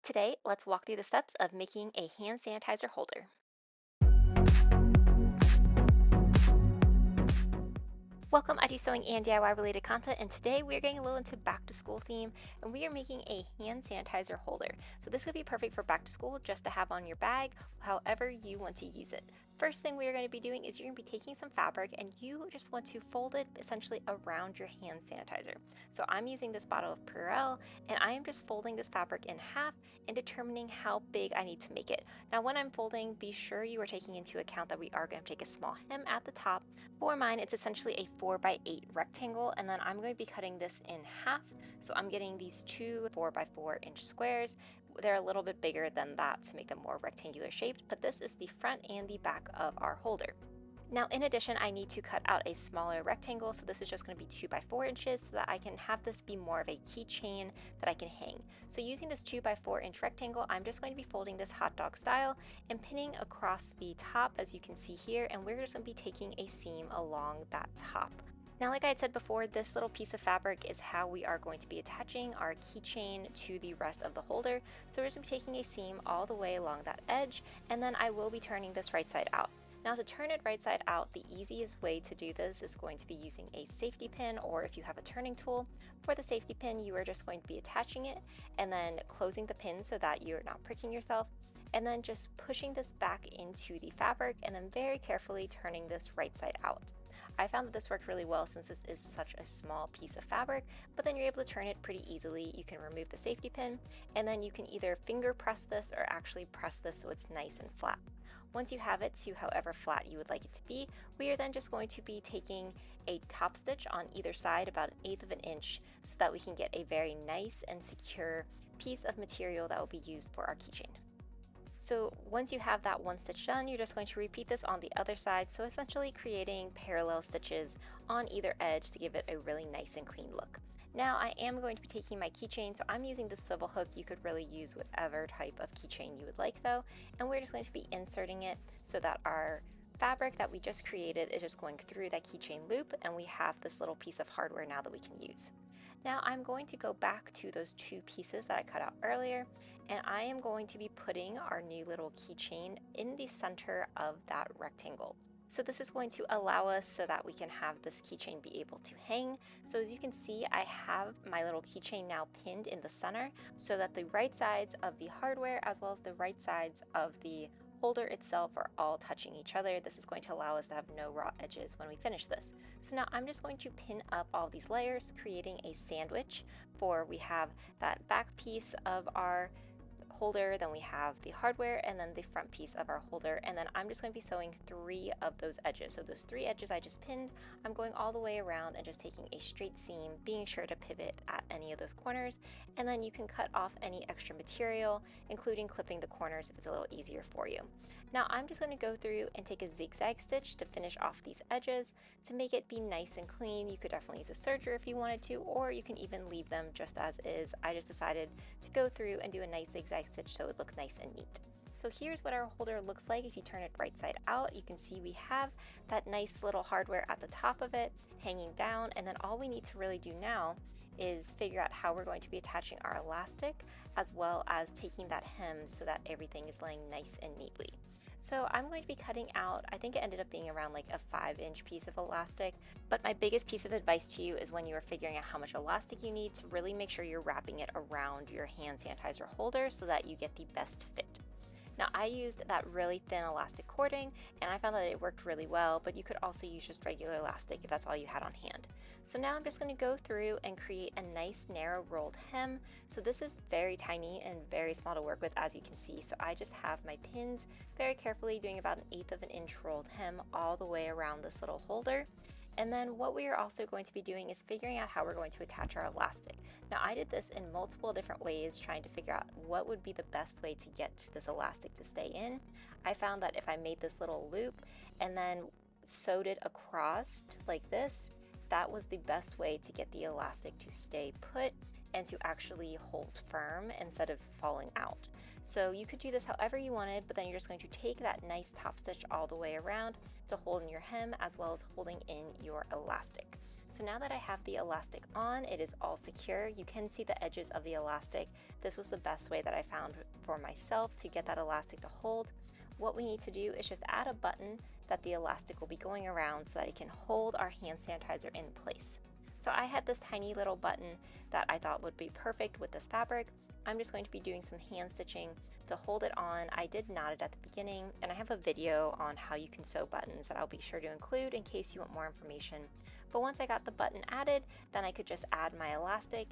Today, let's walk through the steps of making a hand sanitizer holder. Welcome, I do sewing and DIY related content, and today we are getting a little into back to school theme, and we are making a hand sanitizer holder. So this could be perfect for back to school, just to have on your bag, however you want to use it. First thing we are going to be doing is you're going to be taking some fabric and you just want to fold it essentially around your hand sanitizer. So I'm using this bottle of Purell and I am just folding this fabric in half and determining how big I need to make it. Now when I'm folding, be sure you are taking into account that we are going to take a small hem at the top. For mine, it's essentially a 4x8 rectangle, and then I'm going to be cutting this in half. So I'm getting these two 4x4 inch squares. They're a little bit bigger than that to make them more rectangular shaped, but this is the front and the back of our holder. Now, in addition, I need to cut out a smaller rectangle, so this is just going to be 2x4 inches so that I can have this be more of a keychain that I can hang. So using this 2x4 inch rectangle, I'm just going to be folding this hot dog style and pinning across the top, as you can see here, and we're just going to be taking a seam along that top. Now, like I had said before, this little piece of fabric is how we are going to be attaching our keychain to the rest of the holder. So we're just going to be taking a seam all the way along that edge, and then I will be turning this right side out. Now, to turn it right side out, the easiest way to do this is going to be using a safety pin, or if you have a turning tool. For the safety pin, you are just going to be attaching it and then closing the pin so that you're not pricking yourself, and then just pushing this back into the fabric and then very carefully turning this right side out. I found that this worked really well since this is such a small piece of fabric, but then you're able to turn it pretty easily. You can remove the safety pin, and then you can either finger press this or actually press this so it's nice and flat. Once you have it to however flat you would like it to be, we are then just going to be taking a top stitch on either side about 1/8 of an inch so that we can get a very nice and secure piece of material that will be used for our keychain. So once you have that one stitch done, you're just going to repeat this on the other side, so essentially creating parallel stitches on either edge to give it a really nice and clean look. Now I am going to be taking my keychain, so I'm using the swivel hook. You could really use whatever type of keychain you would like though, and we're just going to be inserting it so that our fabric that we just created is just going through that keychain loop, and we have this little piece of hardware now that we can use. Now I'm going to go back to those two pieces that I cut out earlier, and I am going to be putting our new little keychain in the center of that rectangle. So this is going to allow us so that we can have this keychain be able to hang. So as you can see, I have my little keychain now pinned in the center so that the right sides of the hardware as well as the right sides of the holder itself are all touching each other. This is going to allow us to have no raw edges when we finish this. So now I'm just going to pin up all these layers, creating a sandwich for we have that back piece of our holder, then we have the hardware, and then the front piece of our holder, and then I'm just going to be sewing 3 of those edges. So those 3 edges I just pinned, I'm going all the way around and just taking a straight seam, being sure to pivot at any of those corners, and then you can cut off any extra material, including clipping the corners if it's a little easier for you. Now I'm just going to go through and take a zigzag stitch to finish off these edges to make it be nice and clean. You could definitely use a serger if you wanted to, or you can even leave them just as is. I just decided to go through and do a nice zigzag stitch so it looks nice and neat. So here's what our holder looks like. If you turn it right side out, you can see we have that nice little hardware at the top of it hanging down, and then all we need to really do now is figure out how we're going to be attaching our elastic as well as taking that hem so that everything is laying nice and neatly. So I'm going to be cutting out, I think it ended up being around like a 5-inch piece of elastic, but my biggest piece of advice to you is when you are figuring out how much elastic you need to really make sure you're wrapping it around your hand sanitizer holder so that you get the best fit. Now I used that really thin elastic cording and I found that it worked really well, but you could also use just regular elastic if that's all you had on hand. So now I'm just going to go through and create a nice narrow rolled hem. So this is very tiny and very small to work with, as you can see. So I just have my pins very carefully doing about 1/8 of an inch rolled hem all the way around this little holder. And then what we are also going to be doing is figuring out how we're going to attach our elastic. Now I did this in multiple different ways, trying to figure out what would be the best way to get this elastic to stay in. I found that if I made this little loop and then sewed it across like this, that was the best way to get the elastic to stay put and to actually hold firm instead of falling out. So you could do this however you wanted, but then you're just going to take that nice top stitch all the way around to hold in your hem as well as holding in your elastic. So now that I have the elastic on, it is all secure. You can see the edges of the elastic. This was the best way that I found for myself to get that elastic to hold. What we need to do is just add a button that the elastic will be going around so that it can hold our hand sanitizer in place. So I had this tiny little button that I thought would be perfect with this fabric. I'm just going to be doing some hand stitching to hold it on. I did knot it at the beginning, and I have a video on how you can sew buttons that I'll be sure to include in case you want more information. But once I got the button added, then I could just add my elastic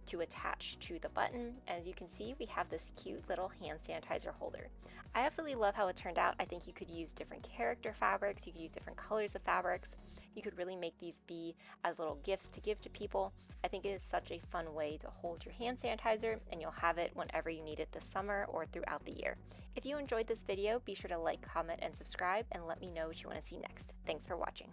to attach to the button. As you can see, we have this cute little hand sanitizer holder. I absolutely love how it turned out. I think you could use different character fabrics, you could use different colors of fabrics. You could really make these be as little gifts to give to people. I think it is such a fun way to hold your hand sanitizer, and you'll have it whenever you need it this summer or throughout the year. If you enjoyed this video, be sure to like, comment, and subscribe, and let me know what you want to see next. Thanks for watching.